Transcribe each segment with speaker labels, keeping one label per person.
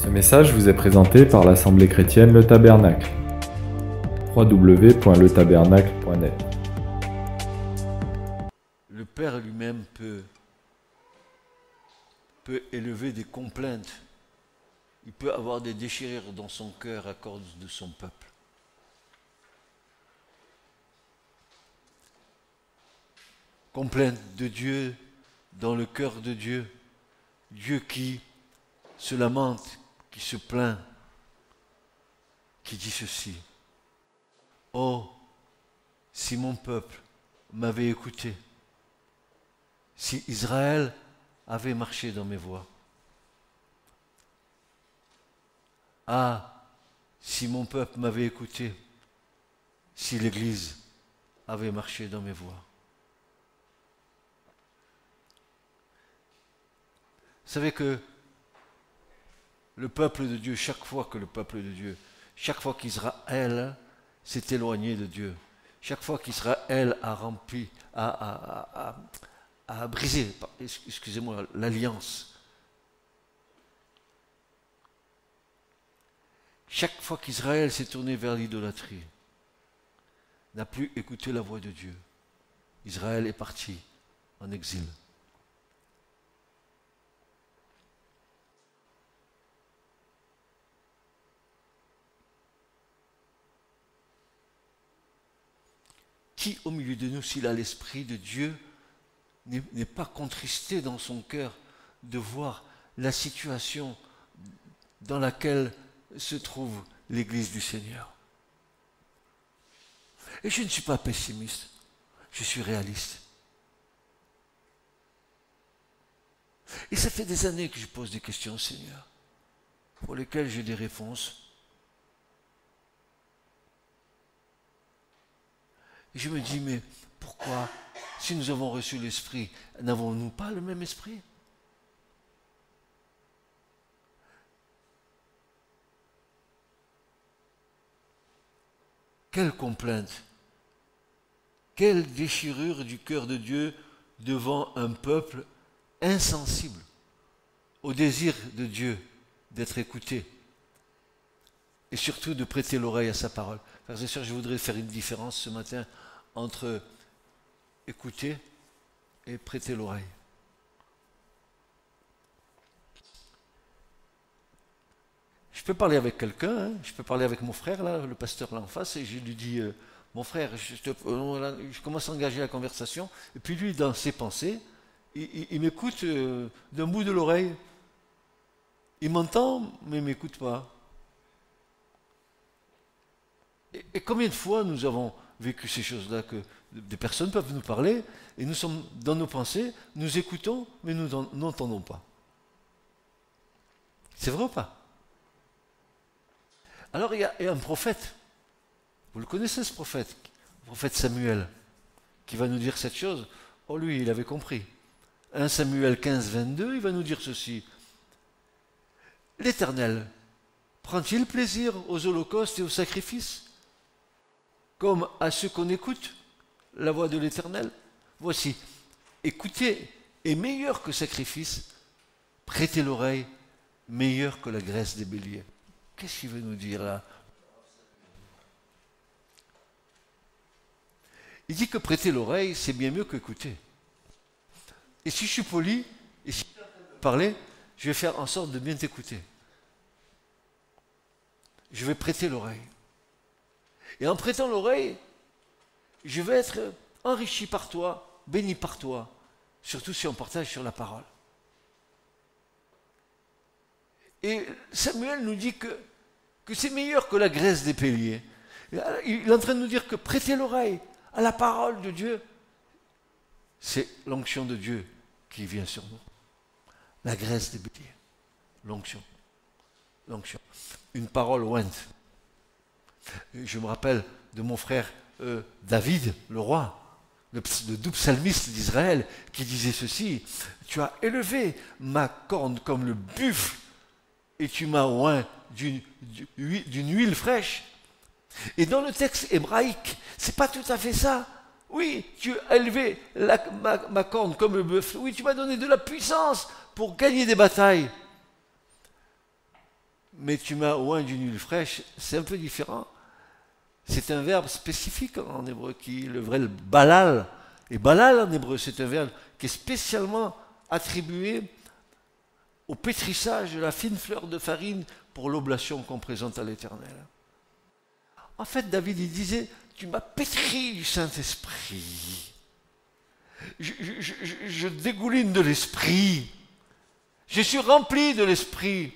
Speaker 1: Ce message vous est présenté par l'Assemblée chrétienne Le Tabernacle. www.letabernacle.net.
Speaker 2: Le Père lui-même peut élever des complaintes. Il peut avoir des déchirures dans son cœur à cause de son peuple. Complainte de Dieu dans le cœur de Dieu. Dieu qui se lamente, qui se plaint, qui dit ceci. Oh, si mon peuple m'avait écouté, si Israël avait marché dans mes voies. Ah, si mon peuple m'avait écouté, si l'Église avait marché dans mes voies. Vous savez que le peuple de Dieu, chaque fois qu'Israël s'est éloigné de Dieu, chaque fois qu'Israël a brisé, excusez-moi, l'alliance, chaque fois qu'Israël s'est tourné vers l'idolâtrie, n'a plus écouté la voix de Dieu, Israël est parti en exil. Qui au milieu de nous, s'il a l'Esprit de Dieu, n'est pas contristé dans son cœur de voir la situation dans laquelle se trouve l'Église du Seigneur? Et je ne suis pas pessimiste, je suis réaliste. Et ça fait des années que je pose des questions au Seigneur, pour lesquelles j'ai des réponses. Et je me dis, mais pourquoi, si nous avons reçu l'Esprit, n'avons-nous pas le même esprit? Quelle complainte, quelle déchirure du cœur de Dieu devant un peuple insensible au désir de Dieu d'être écouté et surtout de prêter l'oreille à sa parole. Frères et sœurs, je voudrais faire une différence ce matin entre écouter et prêter l'oreille. Je peux parler avec quelqu'un, je peux parler avec mon frère, là, le pasteur là en face, et je lui dis, mon frère, je commence à engager la conversation, et puis lui, dans ses pensées, il m'écoute d'un bout de l'oreille. Il m'entend, mais il ne m'écoute pas. Et combien de fois nous avons vécu ces choses-là, que des personnes peuvent nous parler, et nous sommes dans nos pensées, nous écoutons, mais nous n'entendons pas. C'est vrai ou pas? Alors il y a un prophète, vous le connaissez ce prophète, le prophète Samuel, qui va nous dire cette chose. Oh lui, il avait compris. 1 Samuel 15, 22, il va nous dire ceci. L'Éternel prend-il plaisir aux holocaustes et aux sacrifices, comme à ceux qu'on écoute la voix de l'Éternel? Voici, écouter est meilleur que sacrifice, prêter l'oreille meilleur que la graisse des béliers. Qu'est-ce qu'il veut nous dire là? Il dit que prêter l'oreille, c'est bien mieux qu'écouter. Et si je suis poli, et si je veux parler, je vais faire en sorte de bien t'écouter. Je vais prêter l'oreille. Et en prêtant l'oreille, je vais être enrichi par toi, béni par toi, surtout si on partage sur la parole. Et Samuel nous dit que c'est meilleur que la graisse des béliers. Il est en train de nous dire que prêter l'oreille à la parole de Dieu, c'est l'onction de Dieu qui vient sur nous. La graisse des béliers. L'onction. L'onction. Une parole ointe. Je me rappelle de mon frère David, le roi, le doux psalmiste d'Israël, qui disait ceci. Tu as élevé ma corne comme le buffle et tu m'as oint d'une huile fraîche. Et dans le texte hébraïque, c'est pas tout à fait ça. Oui, tu as élevé ma corne comme le buffle. Oui, tu m'as donné de la puissance pour gagner des batailles. mais tu m'as oint d'une huile fraîche, c'est un peu différent. C'est un verbe spécifique en hébreu, qui est le vrai balal. Et balal en hébreu, c'est un verbe qui est spécialement attribué au pétrissage de la fine fleur de farine pour l'oblation qu'on présente à l'Éternel. En fait, David, il disait, tu m'as pétri du Saint-Esprit. Je dégouline de l'Esprit. Je suis rempli de l'Esprit.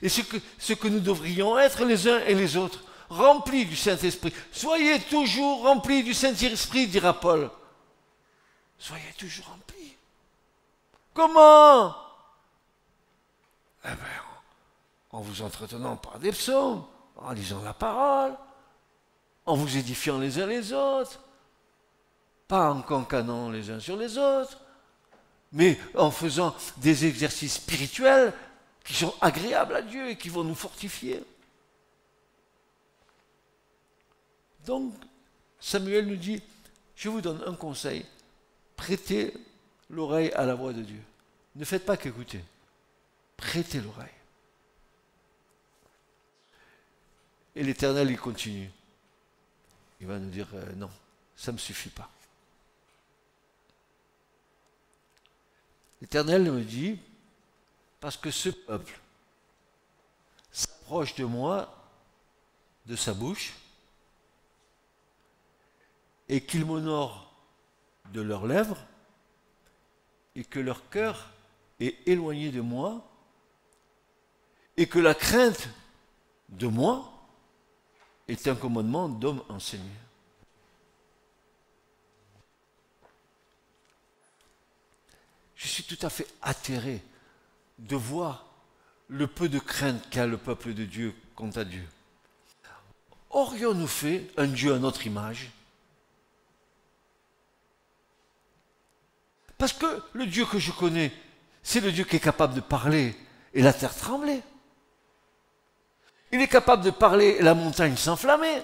Speaker 2: Et ce que nous devrions être les uns et les autres, remplis du Saint-Esprit. Soyez toujours remplis du Saint-Esprit, dira Paul. Soyez toujours remplis. Comment? Eh bien, en vous entretenant par des psaumes, en lisant la parole, en vous édifiant les uns les autres, pas en cancanant les uns sur les autres, mais en faisant des exercices spirituels qui sont agréables à Dieu et qui vont nous fortifier. Donc, Samuel nous dit, je vous donne un conseil, prêtez l'oreille à la voix de Dieu. Ne faites pas qu'écouter, prêtez l'oreille. Et l'Éternel, il continue. Il va nous dire, non, ça ne me suffit pas. L'Éternel me dit, parce que ce peuple s'approche de moi, de sa bouche, et qu'ils m'honorent de leurs lèvres, et que leur cœur est éloigné de moi, et que la crainte de moi est un commandement d'homme enseigné. Je suis tout à fait atterré de voir le peu de crainte qu'a le peuple de Dieu quant à Dieu. Aurions-nous fait un Dieu à notre image? Parce que le Dieu que je connais, c'est le Dieu qui est capable de parler et la terre trembler. Il est capable de parler et la montagne s'enflammer.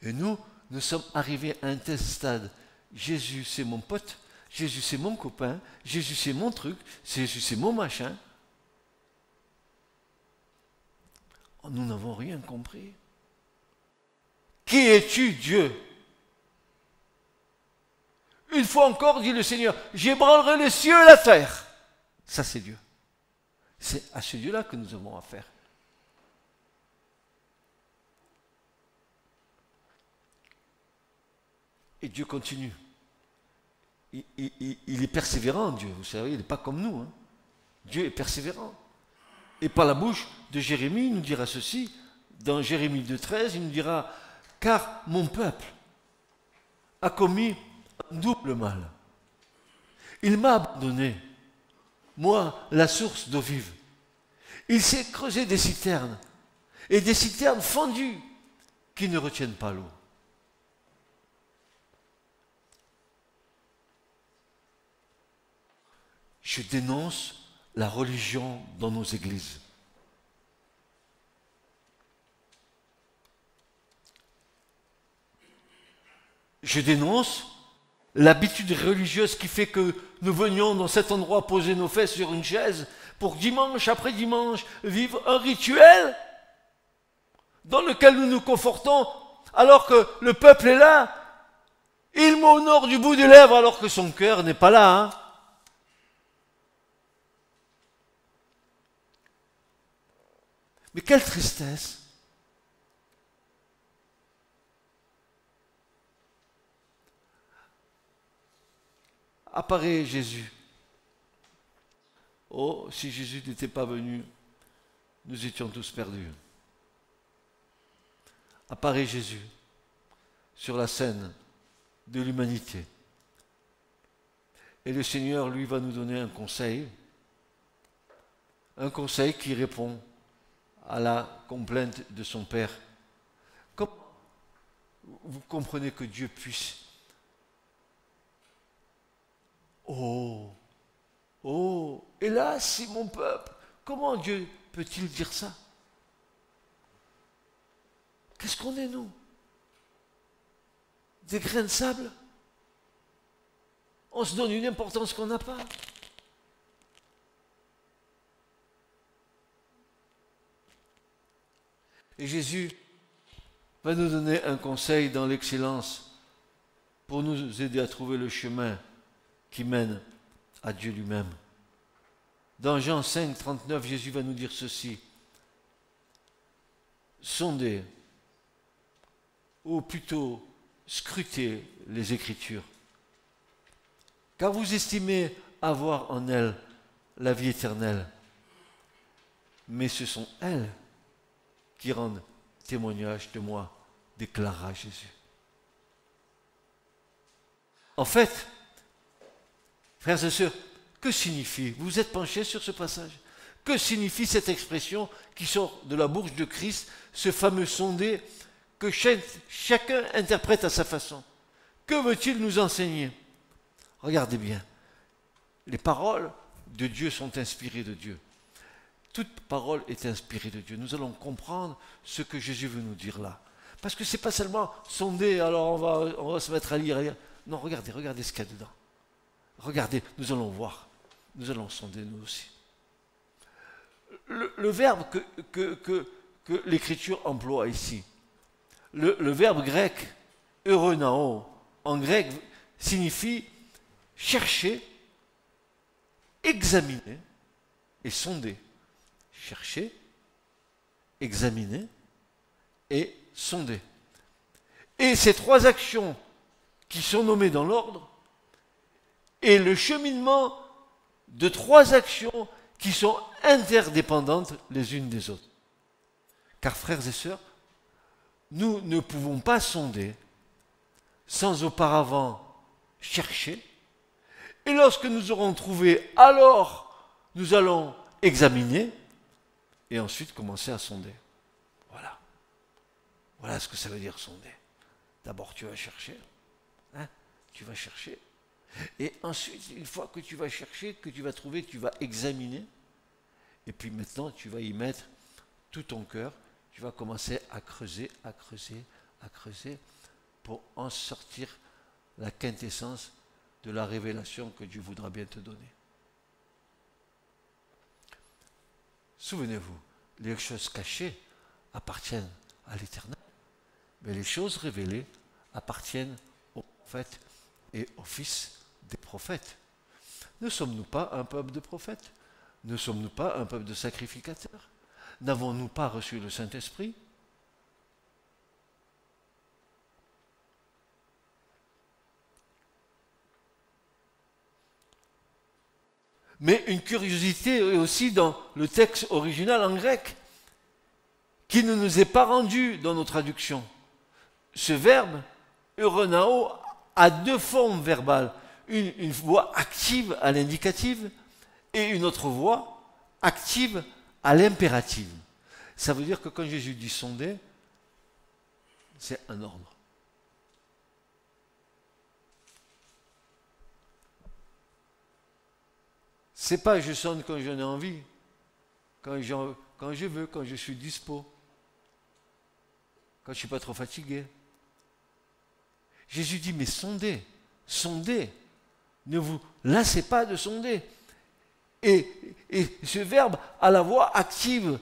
Speaker 2: Et nous sommes arrivés à un tel stade. Jésus, c'est mon pote. Jésus, c'est mon copain. Jésus, c'est mon truc. Jésus, c'est mon machin. Oh, nous n'avons rien compris. Qui es-tu, Dieu? Une fois encore, dit le Seigneur, j'ébranlerai les cieux et la terre. Ça, c'est Dieu. C'est à ce Dieu-là que nous avons affaire. Et Dieu continue. Il est persévérant, Dieu. Vous savez, il n'est pas comme nous. Hein. Dieu est persévérant. Et par la bouche de Jérémie, il nous dira ceci. Dans Jérémie 2,13, il nous dira, car mon peuple a commis un double mal. Il m'a abandonné, moi, la source d'eau vive. Il s'est creusé des citernes, et des citernes fendues qui ne retiennent pas l'eau. Je dénonce la religion dans nos églises. Je dénonce l'habitude religieuse qui fait que nous venions dans cet endroit poser nos fesses sur une chaise pour dimanche après dimanche vivre un rituel dans lequel nous nous confortons alors que le peuple est là. Il m'honore du bout des lèvres alors que son cœur n'est pas là. Hein. Mais quelle tristesse! Apparaît Jésus. Oh, si Jésus n'était pas venu, nous étions tous perdus. Apparaît Jésus sur la scène de l'humanité. Et le Seigneur, lui, va nous donner un conseil qui répond à la complainte de son Père. Comment vous comprenez que Dieu puisse... Oh, hélas, si mon peuple, comment Dieu peut-il dire ça? Qu'est-ce qu'on est, nous? Des grains de sable? On se donne une importance qu'on n'a pas. Et Jésus va nous donner un conseil dans l'excellence pour nous aider à trouver le chemin qui mène à Dieu lui-même. Dans Jean 5, 39, Jésus va nous dire ceci. Sondez, ou plutôt scrutez les Écritures, car vous estimez avoir en elles la vie éternelle, mais ce sont elles qui rendent témoignage de moi, déclara Jésus. En fait, frères et sœurs, que signifie, vous êtes penchés sur ce passage, que signifie cette expression qui sort de la bouche de Christ, ce fameux sondé que chacun interprète à sa façon? Que veut-il nous enseigner? Regardez bien, les paroles de Dieu sont inspirées de Dieu. Toute parole est inspirée de Dieu. Nous allons comprendre ce que Jésus veut nous dire là. Parce que ce n'est pas seulement sonder, alors on va se mettre à lire. Non, regardez ce qu'il y a dedans. Regardez, nous allons voir. Nous allons sonder nous aussi. Le verbe que l'Écriture emploie ici, le verbe grec, euronao, en grec, signifie chercher, examiner et sonder. Chercher, examiner et sonder. Et ces trois actions qui sont nommées dans l'ordre et le cheminement de trois actions qui sont interdépendantes les unes des autres. Car frères et sœurs, nous ne pouvons pas sonder sans auparavant chercher. Et lorsque nous aurons trouvé, alors nous allons examiner et ensuite commencer à sonder. Voilà. Voilà ce que ça veut dire sonder. D'abord tu vas chercher. Tu vas chercher. Et ensuite, une fois que tu vas chercher, que tu vas trouver, tu vas examiner. Et puis maintenant, tu vas y mettre tout ton cœur. Tu vas commencer à creuser, à creuser, à creuser pour en sortir la quintessence de la révélation que Dieu voudra bien te donner. Souvenez-vous, les choses cachées appartiennent à l'Éternel, mais les choses révélées appartiennent aux prophètes et aux fils des prophètes. Ne sommes-nous pas un peuple de prophètes? Ne sommes-nous pas un peuple de sacrificateurs? N'avons-nous pas reçu le Saint-Esprit? Mais une curiosité est aussi dans le texte original en grec, qui ne nous est pas rendu dans nos traductions. Ce verbe, euronao, a deux formes verbales. Une voix active à l'indicative et une autre voix active à l'impérative. Ça veut dire que quand Jésus dit sonder, c'est un ordre. C'est pas je sonne quand j'en ai envie, quand je veux, quand je suis dispo, quand je ne suis pas trop fatigué. Jésus dit, mais sondez, sondez, ne vous lassez pas de sonder. Et ce verbe à la voix active,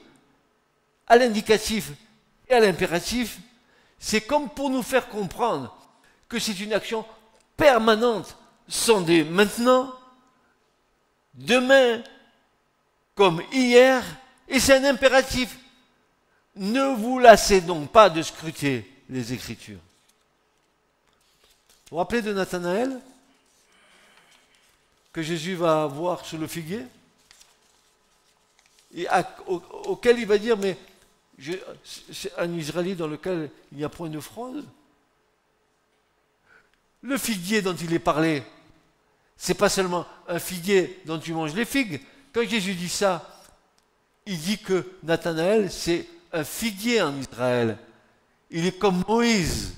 Speaker 2: à l'indicatif et à l'impératif, c'est comme pour nous faire comprendre que c'est une action permanente. Sondez maintenant, demain, comme hier, et c'est un impératif. Ne vous lassez donc pas de scruter les Écritures. Vous vous rappelez de Nathanaël que Jésus va voir sous le figuier et auquel il va dire, mais c'est un Israélite dans lequel il n'y a point de fraude. Le figuier dont il est parlé, c'est pas seulement un figuier dont tu manges les figues. Quand Jésus dit ça, il dit que Nathanaël, c'est un figuier en Israël. Il est comme Moïse.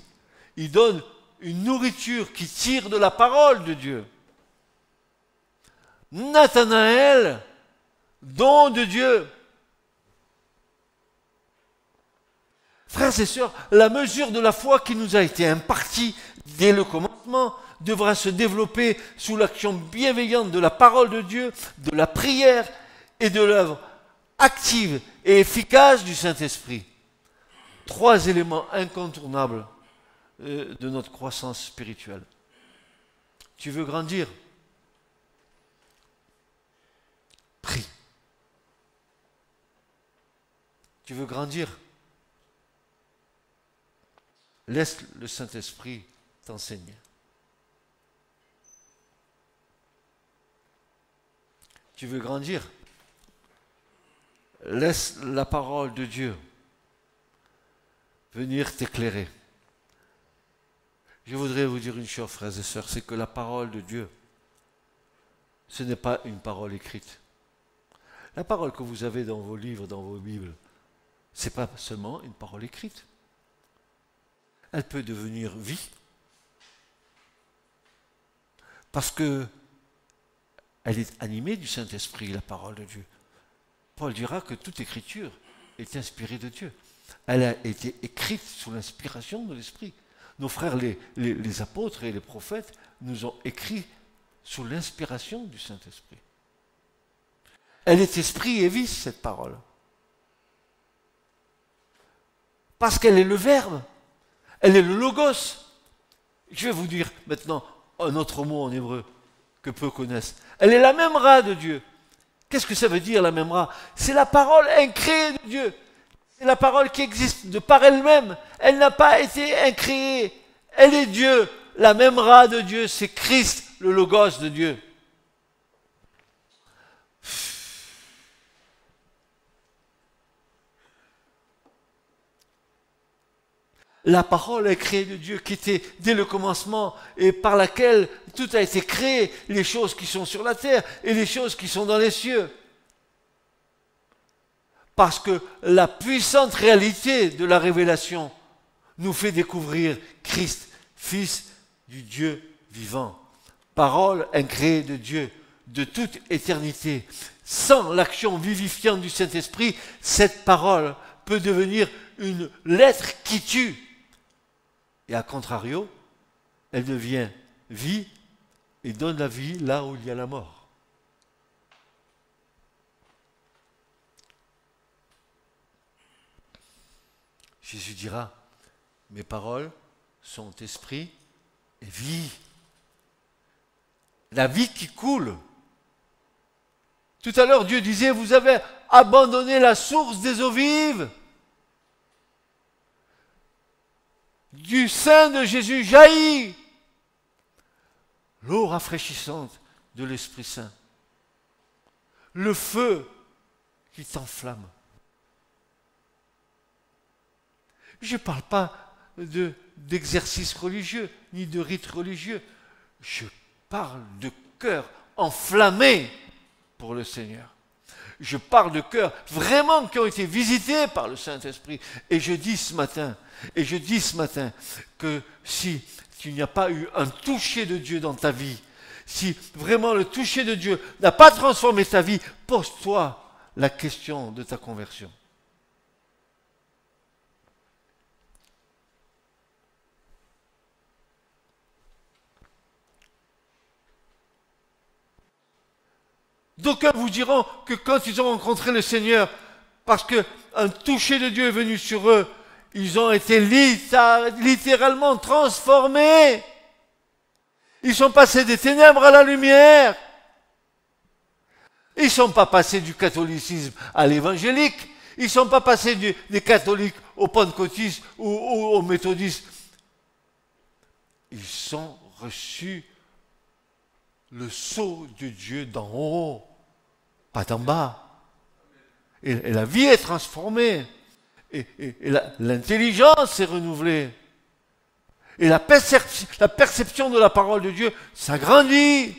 Speaker 2: Il donne une nourriture qui tire de la parole de Dieu. Nathanaël, don de Dieu. Frères et sœurs, la mesure de la foi qui nous a été impartie dès le commencement devra se développer sous l'action bienveillante de la parole de Dieu, de la prière et de l'œuvre active et efficace du Saint-Esprit. 3 éléments incontournables de notre croissance spirituelle. Tu veux grandir? Prie. Tu veux grandir? Laisse le Saint-Esprit t'enseigner. Tu veux grandir? Laisse la parole de Dieu venir t'éclairer. Je voudrais vous dire une chose, frères et sœurs, c'est que la parole de Dieu, ce n'est pas une parole écrite. La parole que vous avez dans vos livres, dans vos Bibles, ce n'est pas seulement une parole écrite. Elle peut devenir vie. Parce que elle est animée du Saint-Esprit, la parole de Dieu. Paul dira que toute écriture est inspirée de Dieu. Elle a été écrite sous l'inspiration de l'Esprit. Nos frères, les apôtres et les prophètes, nous ont écrit sous l'inspiration du Saint-Esprit. Elle est esprit et vie, cette parole. Parce qu'elle est le Verbe. Elle est le Logos. Je vais vous dire maintenant un autre mot en hébreu que peu connaissent. Elle est la Memra de Dieu. Qu'est-ce que ça veut dire, la Memra? C'est la parole incréée de Dieu. C'est la parole qui existe de par elle-même. Elle n'a pas été incréée. Elle est Dieu. La Memra de Dieu, c'est Christ, le Logos de Dieu. La parole est créée de Dieu qui était dès le commencement et par laquelle tout a été créé, les choses qui sont sur la terre et les choses qui sont dans les cieux. Parce que la puissante réalité de la révélation nous fait découvrir Christ, Fils du Dieu vivant. Parole incréée de Dieu de toute éternité. Sans l'action vivifiante du Saint-Esprit, cette parole peut devenir une lettre qui tue. Et à contrario, elle devient vie et donne la vie là où il y a la mort. Jésus dira, mes paroles sont esprit et vie. La vie qui coule. Tout à l'heure, Dieu disait, vous avez abandonné la source des eaux vives. Du sein de Jésus jaillit l'eau rafraîchissante de l'Esprit Saint. Le feu qui t'enflamme. Je ne parle pas d'exercice religieux, ni de rite religieux. Je parle de cœur enflammé pour le Seigneur. Je parle de cœurs vraiment qui ont été visités par le Saint-Esprit. Et je dis ce matin que si tu n'y as pas eu un toucher de Dieu dans ta vie, si vraiment le toucher de Dieu n'a pas transformé ta vie, pose-toi la question de ta conversion. D'aucuns vous diront que quand ils ont rencontré le Seigneur, parce qu'un toucher de Dieu est venu sur eux, ils ont été littéralement transformés. Ils sont passés des ténèbres à la lumière. Ils ne sont pas passés du catholicisme à l'évangélique. Ils ne sont pas passés des catholiques aux pentecôtistes ou aux méthodistes. Ils ont reçu le sceau de Dieu d'en haut, pas d'en bas. Et la vie est transformée. Et l'intelligence est renouvelée. Et la perception de la parole de Dieu s'agrandit.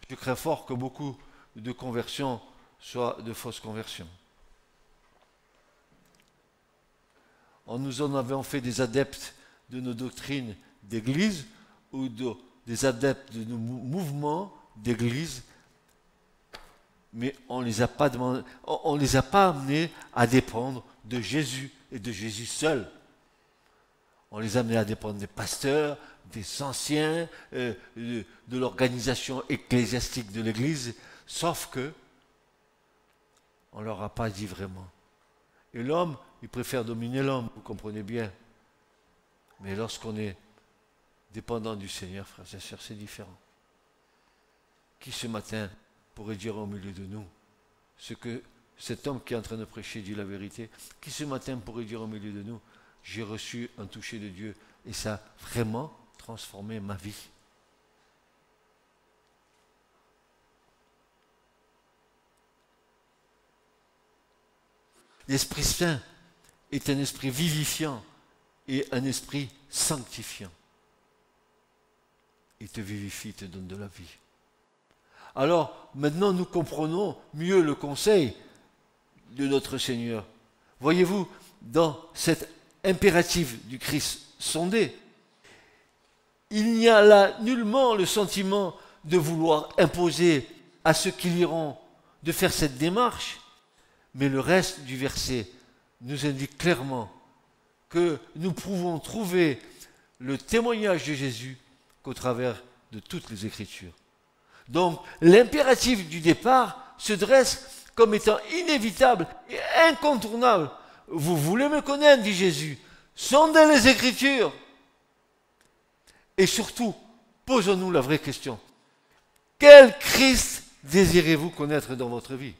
Speaker 2: Je crains fort que beaucoup de conversions soient de fausses conversions. Nous en avons fait des adeptes de nos doctrines d'église ou des adeptes de nos mouvements d'église, mais on ne les a pas demandé, on les a pas amenés à dépendre de Jésus et de Jésus seul. On les amenait à dépendre des pasteurs, des anciens, de l'organisation ecclésiastique de l'Église, sauf que on ne leur a pas dit vraiment. Et l'homme, il préfère dominer l'homme, vous comprenez bien. Mais lorsqu'on est dépendant du Seigneur, frères et sœurs, c'est différent. Qui ce matin pourrait dire au milieu de nous ce que cet homme qui est en train de prêcher dit la vérité? Qui ce matin pourrait dire au milieu de nous, j'ai reçu un toucher de Dieu et ça a vraiment transformé ma vie? L'Esprit Saint est un esprit vivifiant et un esprit sanctifiant. Il te vivifie, il te donne de la vie. Alors, maintenant, nous comprenons mieux le conseil de notre Seigneur. Voyez-vous, dans cet impératif du Christ sondé, il n'y a là nullement le sentiment de vouloir imposer à ceux qui liront de faire cette démarche, mais le reste du verset nous indique clairement que nous pouvons trouver le témoignage de Jésus qu'au travers de toutes les Écritures. Donc, l'impératif du départ se dresse comme étant inévitable et incontournable. Vous voulez me connaître, dit Jésus, sondez les Écritures. Et surtout, posons-nous la vraie question. Quel Christ désirez-vous connaître dans votre vie?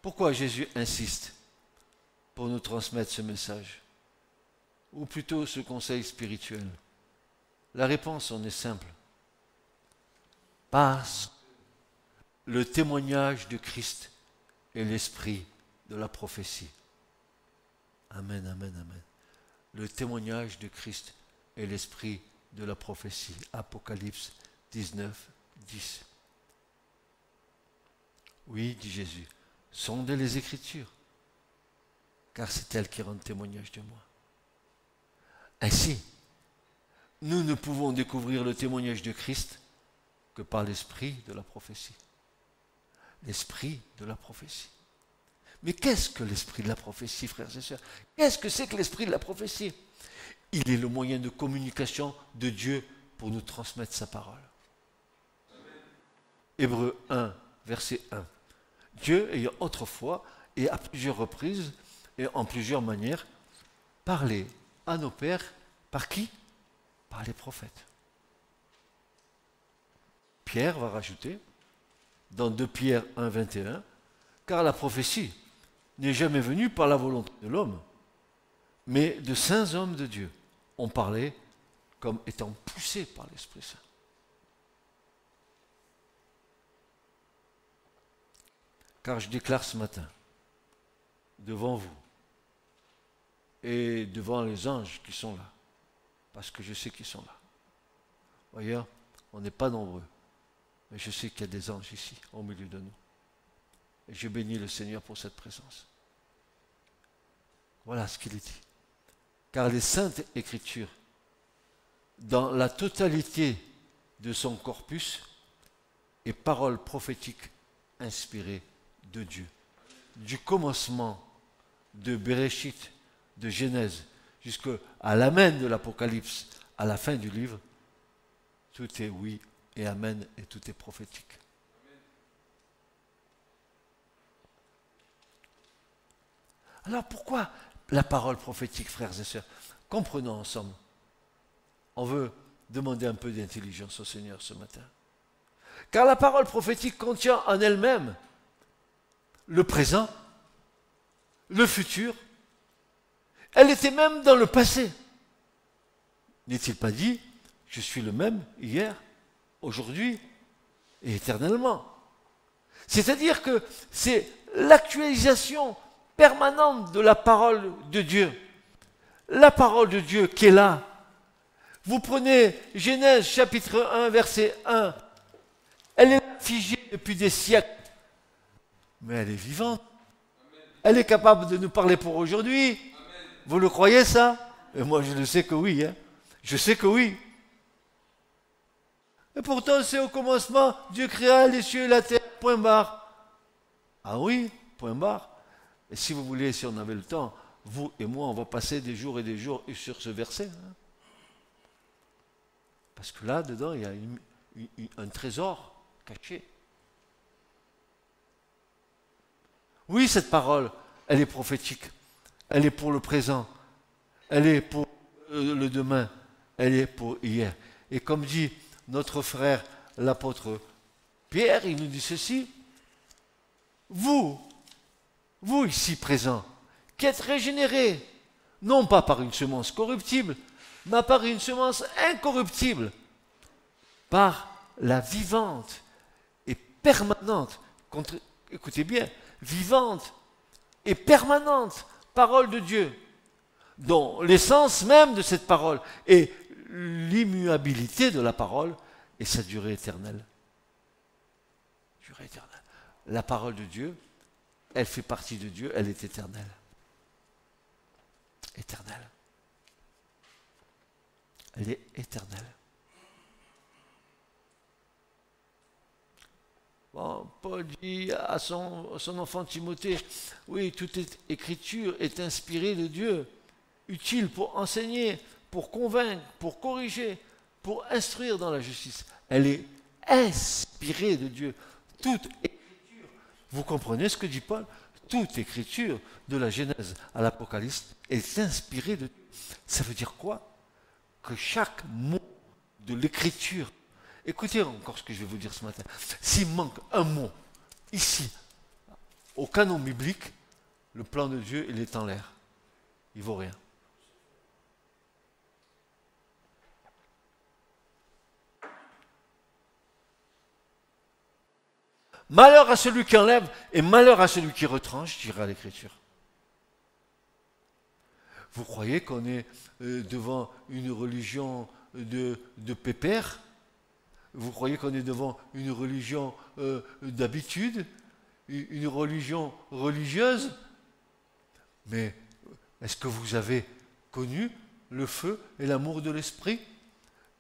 Speaker 2: Pourquoi Jésus insiste pour nous transmettre ce message? Ou plutôt ce conseil spirituel? La réponse en est simple. Parce que le témoignage de Christ est l'esprit de la prophétie. Amen, amen, amen. Le témoignage de Christ est l'esprit de la prophétie. Apocalypse 19, 10. Oui, dit Jésus. Sondez les Écritures, car c'est elles qui rendent témoignage de moi. Ainsi, nous ne pouvons découvrir le témoignage de Christ que par l'esprit de la prophétie. L'esprit de la prophétie. Mais qu'est-ce que l'esprit de la prophétie, frères et sœurs? Qu'est-ce que c'est que l'esprit de la prophétie? Il est le moyen de communication de Dieu pour nous transmettre sa parole. Hébreux 1, verset 1. Dieu ayant autrefois et à plusieurs reprises et en plusieurs manières parlé à nos pères, par qui? Par les prophètes. Pierre va rajouter dans 2 Pierre 1, 21, car la prophétie n'est jamais venue par la volonté de l'homme, mais de saints hommes de Dieu ont parlé comme étant poussés par l'Esprit Saint. Car je déclare ce matin, devant vous et devant les anges qui sont là, parce que je sais qu'ils sont là. Voyez, on n'est pas nombreux, mais je sais qu'il y a des anges ici, au milieu de nous. Et je bénis le Seigneur pour cette présence. Voilà ce qu'il est dit. Car les saintes Écritures, dans la totalité de son corpus, est parole prophétique inspirée de Dieu. Du commencement de Béréchit, de Genèse, jusqu'à l'amen de l'Apocalypse, à la fin du livre, tout est oui et amen et tout est prophétique. Alors pourquoi la parole prophétique, frères et sœurs? Comprenons ensemble. On veut demander un peu d'intelligence au Seigneur ce matin. Car la parole prophétique contient en elle-même le présent, le futur. Elle était même dans le passé. N'est-il pas dit, je suis le même hier, aujourd'hui et éternellement? C'est-à-dire que c'est l'actualisation permanente de la parole de Dieu. La parole de Dieu qui est là. Vous prenez Genèse chapitre 1, verset 1. Elle est figée depuis des siècles. Mais elle est vivante. Elle est capable de nous parler pour aujourd'hui. Vous le croyez ça? Et moi je le sais que oui, hein. Je sais que oui. Et pourtant c'est au commencement, Dieu créa les cieux et la terre, point barre. Ah oui, point barre. Et si vous voulez, si on avait le temps, vous et moi, on va passer des jours sur ce verset. Hein. Parce que là, dedans, il y a un trésor caché. Oui, cette parole, elle est prophétique. Elle est pour le présent. Elle est pour le demain. Elle est pour hier. Et comme dit notre frère, l'apôtre Pierre, il nous dit ceci. Vous ici présents, qui êtes régénérés, non pas par une semence corruptible, mais par une semence incorruptible, par la vivante et permanente, écoutez bien, vivante et permanente parole de Dieu, dont l'essence même de cette parole est l'immuabilité de la parole et sa durée éternelle. Durée éternelle. La parole de Dieu, elle fait partie de Dieu, elle est éternelle. Éternelle. Elle est éternelle. Bon, Paul dit à son enfant Timothée, oui, toute écriture est inspirée de Dieu, utile pour enseigner, pour convaincre, pour corriger, pour instruire dans la justice. Elle est inspirée de Dieu. Toute écriture, vous comprenez ce que dit Paul? Toute écriture, de la Genèse à l'Apocalypse, est inspirée de Dieu. Ça veut dire quoi? Que chaque mot de l'écriture, écoutez encore ce que je vais vous dire ce matin, s'il manque un mot, ici, au canon biblique, le plan de Dieu, il est en l'air. Il ne vaut rien. Malheur à celui qui enlève et malheur à celui qui retranche, dira l'Écriture. Vous croyez qu'on est devant une religion de pépère? Vous croyez qu'on est devant une religion d'habitude? Une religion religieuse? Mais est-ce que vous avez connu le feu et l'amour de l'esprit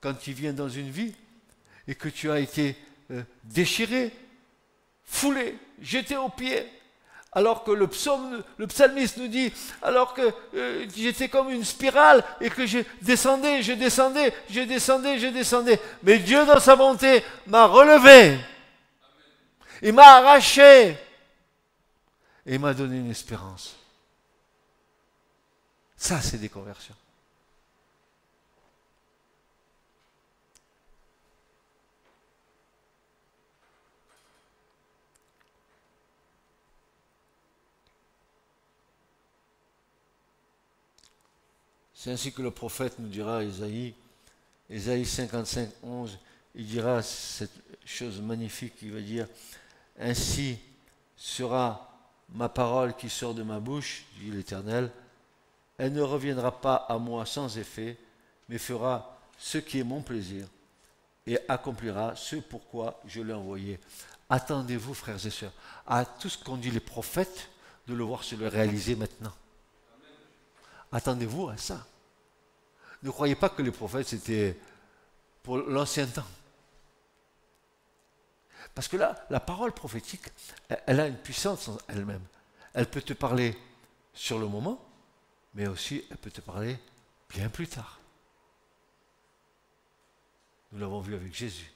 Speaker 2: quand il vient dans une vie et que tu as été déchiré, foulé, jeté aux pieds, alors que le psalmiste nous dit, alors que j'étais comme une spirale et que je descendais, mais Dieu dans sa bonté m'a relevé, il m'a arraché et il m'a donné une espérance. Ça, c'est des conversions. C'est ainsi que le prophète nous dira, Ésaïe 55, 11, il dira cette chose magnifique, il va dire, « Ainsi sera ma parole qui sort de ma bouche, dit l'Éternel, elle ne reviendra pas à moi sans effet, mais fera ce qui est mon plaisir et accomplira ce pourquoi je l'ai envoyé. » Attendez-vous, frères et sœurs, à tout ce qu'ont dit les prophètes, de le voir se le réaliser maintenant. Attendez-vous à ça. Ne croyez pas que les prophètes, c'était pour l'ancien temps. Parce que là, la parole prophétique, elle a une puissance en elle-même. Elle peut te parler sur le moment, mais aussi elle peut te parler bien plus tard. Nous l'avons vu avec Jésus.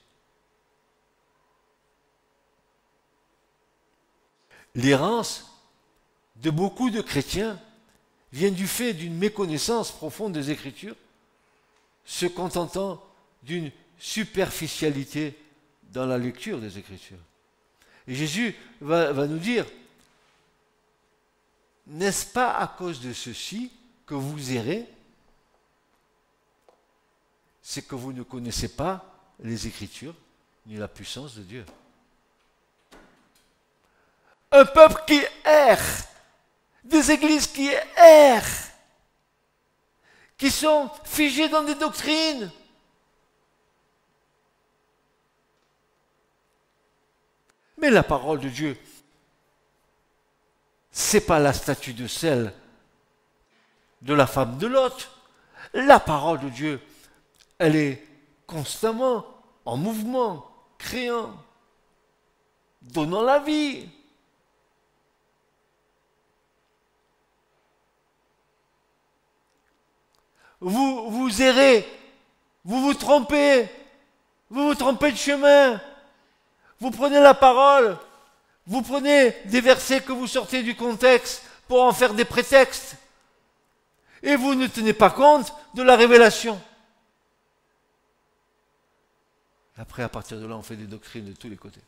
Speaker 2: L'errance de beaucoup de chrétiens vient du fait d'une méconnaissance profonde des Écritures, se contentant d'une superficialité dans la lecture des Écritures. Et Jésus va nous dire, n'est-ce pas à cause de ceci que vous errez? C'est que vous ne connaissez pas les Écritures ni la puissance de Dieu. Un peuple qui erre, des églises qui errent, qui sont figées dans des doctrines. Mais la parole de Dieu, c'est pas la statue de sel de la femme de Lot. La parole de Dieu, elle est constamment en mouvement, créant, donnant la vie. Vous errez, vous trompez de chemin, vous prenez la parole, vous prenez des versets que vous sortez du contexte pour en faire des prétextes, et vous ne tenez pas compte de la révélation. Après, à partir de là, on fait des doctrines de tous les côtés.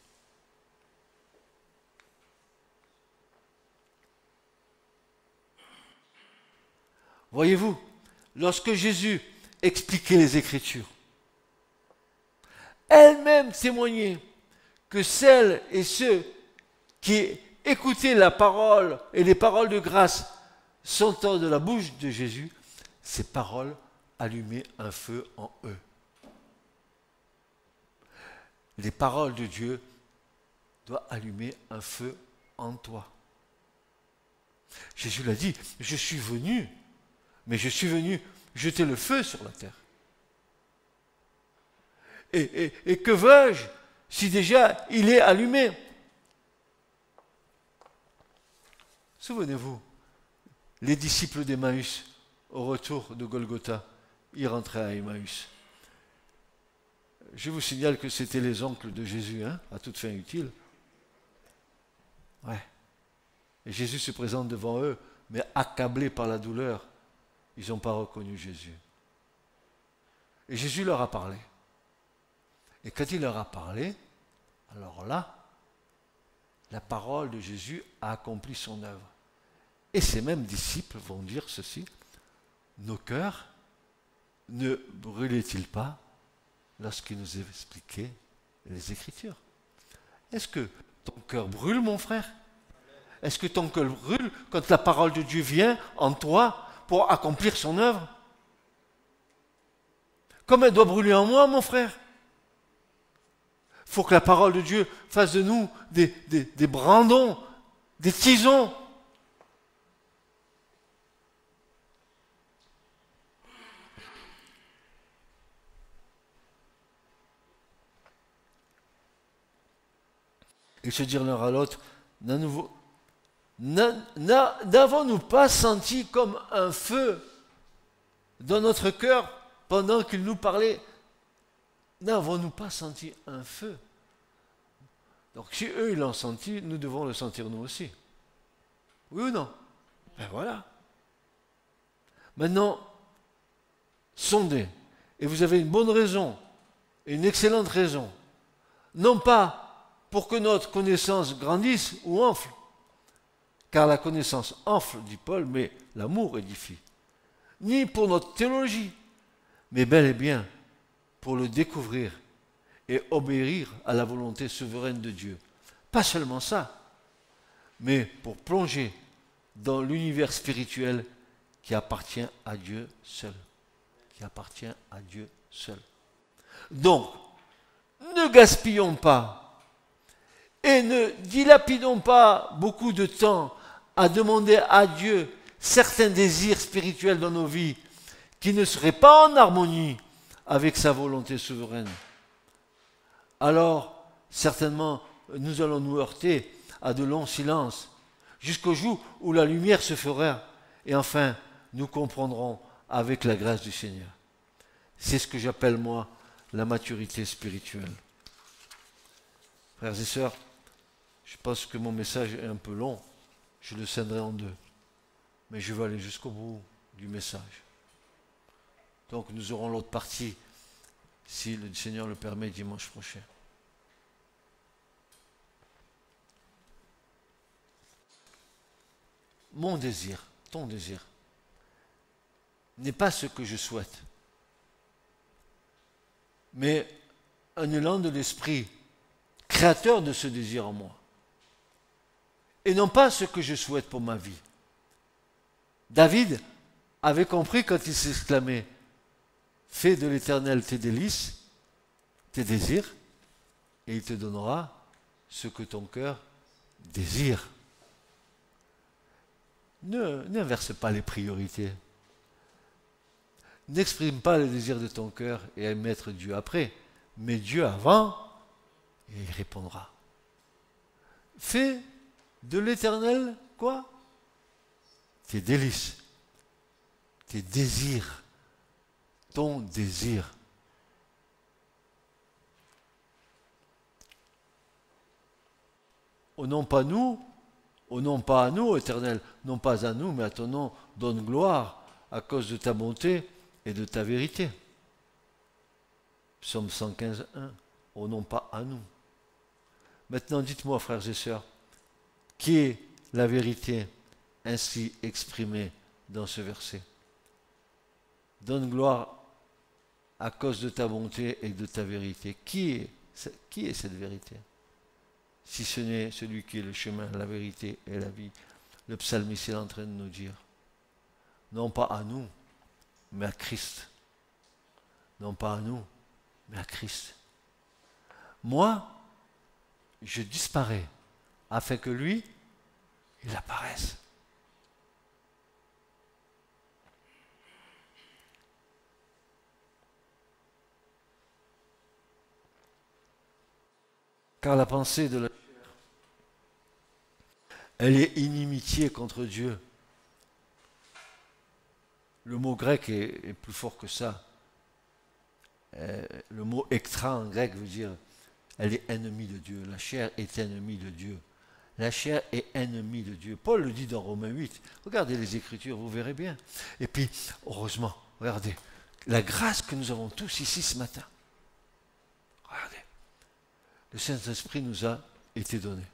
Speaker 2: Voyez-vous, lorsque Jésus expliquait les Écritures, elle-même témoignait que celles et ceux qui écoutaient la parole et les paroles de grâce sortant de la bouche de Jésus, ces paroles allumaient un feu en eux. Les paroles de Dieu doivent allumer un feu en toi. Jésus l'a dit, je suis venu, mais je suis venu jeter le feu sur la terre. Et que veux-je si déjà il est allumé? Souvenez-vous, les disciples d'Emmaüs, au retour de Golgotha, ils rentraient à Emmaüs. Je vous signale que c'était les oncles de Jésus, hein, à toute fin utile. Ouais. Et Jésus se présente devant eux, mais accablés par la douleur, ils n'ont pas reconnu Jésus. Et Jésus leur a parlé. Et quand il leur a parlé, alors là, la parole de Jésus a accompli son œuvre. Et ces mêmes disciples vont dire ceci, nos cœurs ne brûlaient-ils pas lorsqu'il nous expliquait les Écritures? Est-ce que ton cœur brûle, mon frère? Est-ce que ton cœur brûle quand la parole de Dieu vient en toi pour accomplir son œuvre? Comme elle doit brûler en moi, mon frère. Il faut que la parole de Dieu fasse de nous des brandons, des tisons. Et se dire l'un à l'autre, n'avons-nous pas senti comme un feu dans notre cœur pendant qu'il nous parlait? N'avons-nous pas senti un feu? Donc si eux ils l'ont senti, nous devons le sentir nous aussi. Oui ou non? Ben voilà. Maintenant, sondez. Et vous avez une bonne raison, et une excellente raison. Non pas pour que notre connaissance grandisse ou enfle, car la connaissance enfle, dit Paul, mais l'amour édifie. Ni pour notre théologie, mais bel et bien pour le découvrir et obéir à la volonté souveraine de Dieu. Pas seulement ça, mais pour plonger dans l'univers spirituel qui appartient à Dieu seul. Qui appartient à Dieu seul. Donc, ne gaspillons pas et ne dilapidons pas beaucoup de temps à demander à Dieu certains désirs spirituels dans nos vies qui ne seraient pas en harmonie avec sa volonté souveraine. Alors, certainement, nous allons nous heurter à de longs silences, jusqu'au jour où la lumière se fera, et enfin, nous comprendrons avec la grâce du Seigneur. C'est ce que j'appelle, moi, la maturité spirituelle. Frères et sœurs, je pense que mon message est un peu long, je le scindrai en deux, mais je veux aller jusqu'au bout du message. Donc nous aurons l'autre partie, si le Seigneur le permet, dimanche prochain. Mon désir, ton désir, n'est pas ce que je souhaite, mais un élan de l'esprit créateur de ce désir en moi. Et non pas ce que je souhaite pour ma vie. David avait compris quand il s'exclamait « Fais de l'Éternel tes délices, tes désirs, et il te donnera ce que ton cœur désire. » N'inverse pas les priorités. N'exprime pas le désir de ton cœur et mettre Dieu après, mais Dieu avant, et il répondra. Fais de l'Éternel quoi? Tes délices, tes désirs, ton désir. Au nom pas nous, au nom pas à nous, Éternel, non pas à nous, mais à ton nom, donne gloire à cause de ta bonté et de ta vérité. Psaume 115, 1. Au nom pas à nous. Maintenant, dites-moi, frères et sœurs, qui est la vérité ainsi exprimée dans ce verset? Donne gloire à cause de ta bonté et de ta vérité. Qui est cette vérité? Si ce n'est celui qui est le chemin, la vérité et la vie. Le psalmiste est en train de nous dire, non pas à nous, mais à Christ. Non pas à nous, mais à Christ. Moi, je disparais afin que lui, il apparaisse. Car la pensée de la chair, elle est inimitié contre Dieu. Le mot grec est plus fort que ça. Le mot ektra en grec veut dire elle est ennemie de Dieu. La chair est ennemie de Dieu. La chair est ennemie de Dieu. Paul le dit dans Romains 8. Regardez les Écritures, vous verrez bien. Et puis, heureusement, regardez, la grâce que nous avons tous ici ce matin. Regardez, le Saint-Esprit nous a été donné,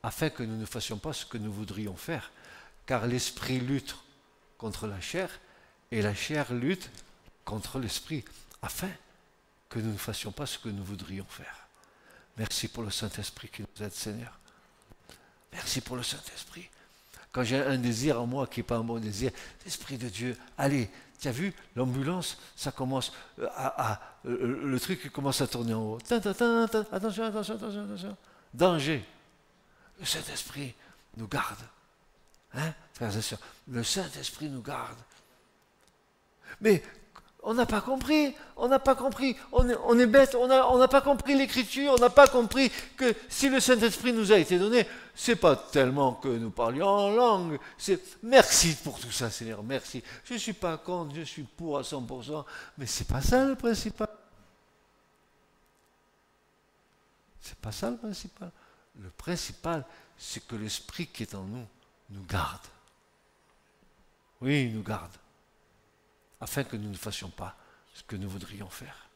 Speaker 2: afin que nous ne fassions pas ce que nous voudrions faire, car l'Esprit lutte contre la chair, et la chair lutte contre l'Esprit, afin que nous ne fassions pas ce que nous voudrions faire. Merci pour le Saint-Esprit qui nous aide, Seigneur. Merci pour le Saint-Esprit. Quand j'ai un désir en moi qui n'est pas un bon désir, l'Esprit de Dieu, allez, tu as vu, l'ambulance, ça commence le truc commence à tourner en haut. Attention, attention, attention, attention. Danger. Le Saint-Esprit nous garde. Hein, frères et sœurs, le Saint-Esprit nous garde. Mais on n'a pas compris, on est bête, on n'a pas compris l'Écriture, on n'a pas compris que si le Saint-Esprit nous a été donné, c'est pas tellement que nous parlions en langue, c'est merci pour tout ça, Seigneur, merci. Je ne suis pas contre, je suis pour à 100%, mais c'est pas ça le principal. C'est pas ça le principal. Le principal, c'est que l'Esprit qui est en nous nous garde. Oui, il nous garde. Afin que nous ne fassions pas ce que nous voudrions faire.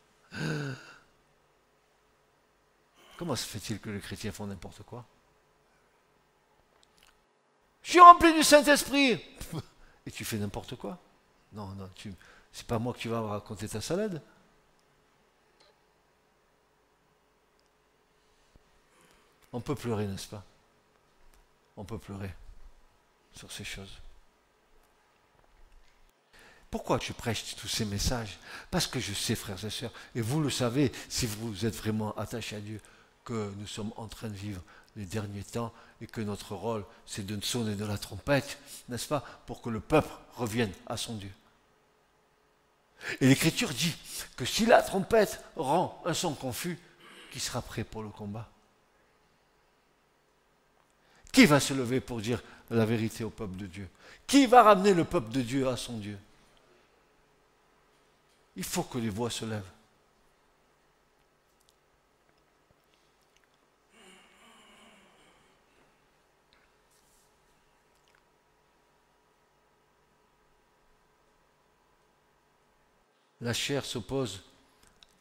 Speaker 2: Comment se fait-il que les chrétiens font n'importe quoi? Je suis rempli du Saint-Esprit. Et tu fais n'importe quoi? Non, non, c'est pas moi que tu vas raconter ta salade. On peut pleurer, n'est-ce pas? On peut pleurer sur ces choses. Pourquoi je prêche tous ces messages? Parce que je sais, frères et sœurs, et vous le savez, si vous êtes vraiment attachés à Dieu, que nous sommes en train de vivre les derniers temps et que notre rôle, c'est de sonner de la trompette, n'est-ce pas, pour que le peuple revienne à son Dieu. Et l'Écriture dit que si la trompette rend un son confus, qui sera prêt pour le combat? Qui va se lever pour dire la vérité au peuple de Dieu? Qui va ramener le peuple de Dieu à son Dieu? Il faut que les voix se lèvent. La chair s'oppose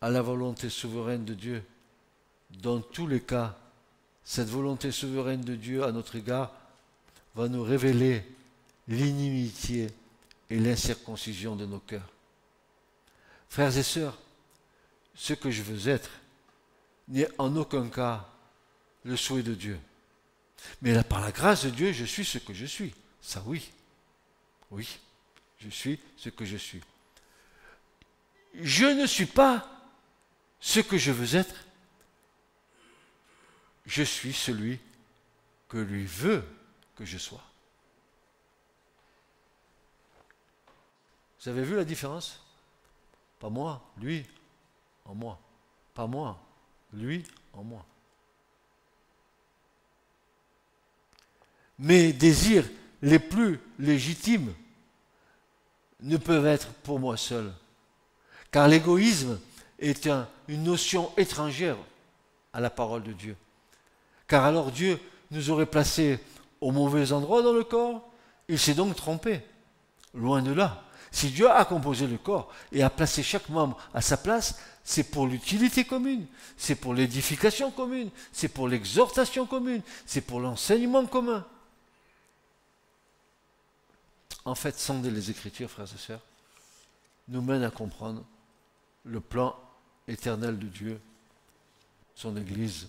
Speaker 2: à la volonté souveraine de Dieu. Dans tous les cas, cette volonté souveraine de Dieu à notre égard va nous révéler l'inimitié et l'incirconcision de nos cœurs. Frères et sœurs, ce que je veux être n'est en aucun cas le souhait de Dieu. Mais là, par la grâce de Dieu, je suis ce que je suis. Ça oui. Oui, je suis ce que je suis. Je ne suis pas ce que je veux être. Je suis celui que lui veut que je sois. Vous avez vu la différence? Pas moi, lui, en moi. Pas moi, lui, en moi. Mes désirs les plus légitimes ne peuvent être pour moi seul. Car l'égoïsme est une notion étrangère à la parole de Dieu. Car alors Dieu nous aurait placés au mauvais endroit dans le corps, il s'est donc trompé. Loin de là. Si Dieu a composé le corps et a placé chaque membre à sa place, c'est pour l'utilité commune, c'est pour l'édification commune, c'est pour l'exhortation commune, c'est pour l'enseignement commun. En fait, sonder les Écritures, frères et sœurs, nous mène à comprendre le plan éternel de Dieu, son Église.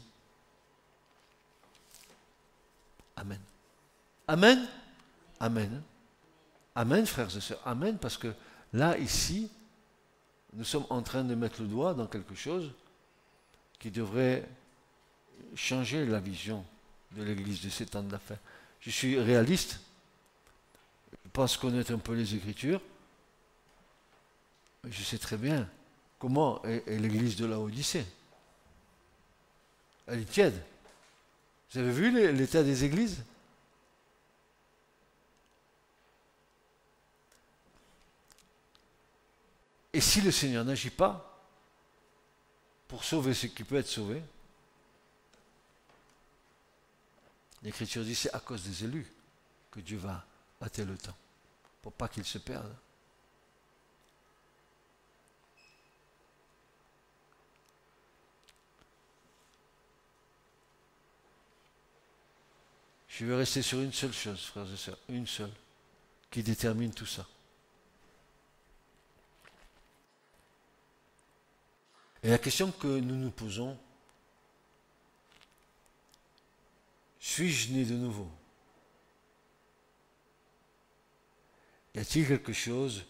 Speaker 2: Amen. Amen. Amen. Amen, frères et sœurs. Amen, parce que là, ici, nous sommes en train de mettre le doigt dans quelque chose qui devrait changer la vision de l'Église de ces temps de la fin. Je suis réaliste. Je pense connaître un peu les Écritures. Je sais très bien comment est l'Église de Laodicée. Elle est tiède. Vous avez vu l'état des églises? Et si le Seigneur n'agit pas pour sauver ce qui peut être sauvé, l'Écriture dit c'est à cause des élus que Dieu va hâter le temps, pour pas qu'ils se perdent. Je vais rester sur une seule chose, frères et sœurs, une seule, qui détermine tout ça. Et la question que nous nous posons, suis-je né de nouveau? Y a-t-il quelque chose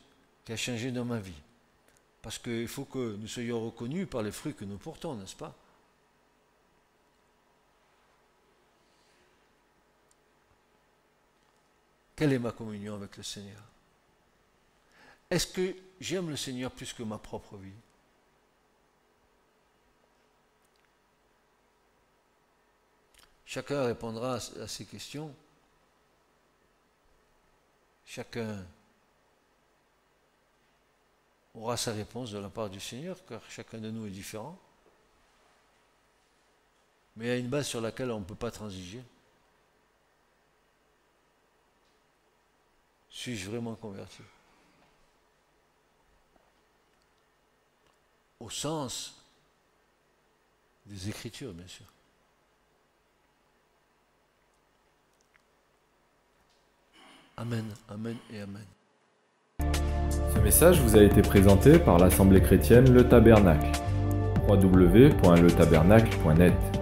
Speaker 2: qui a changé dans ma vie? Parce qu'il faut que nous soyons reconnus par les fruits que nous portons, n'est-ce pas? Quelle est ma communion avec le Seigneur? Est-ce que j'aime le Seigneur plus que ma propre vie? Chacun répondra à ces questions. Chacun aura sa réponse de la part du Seigneur, car chacun de nous est différent. Mais il y a une base sur laquelle on ne peut pas transiger. Suis-je vraiment converti? Au sens des Écritures, bien sûr. Amen, amen et amen.
Speaker 1: Ce message vous a été présenté par l'Assemblée chrétienne Le Tabernacle. www.letabernacle.net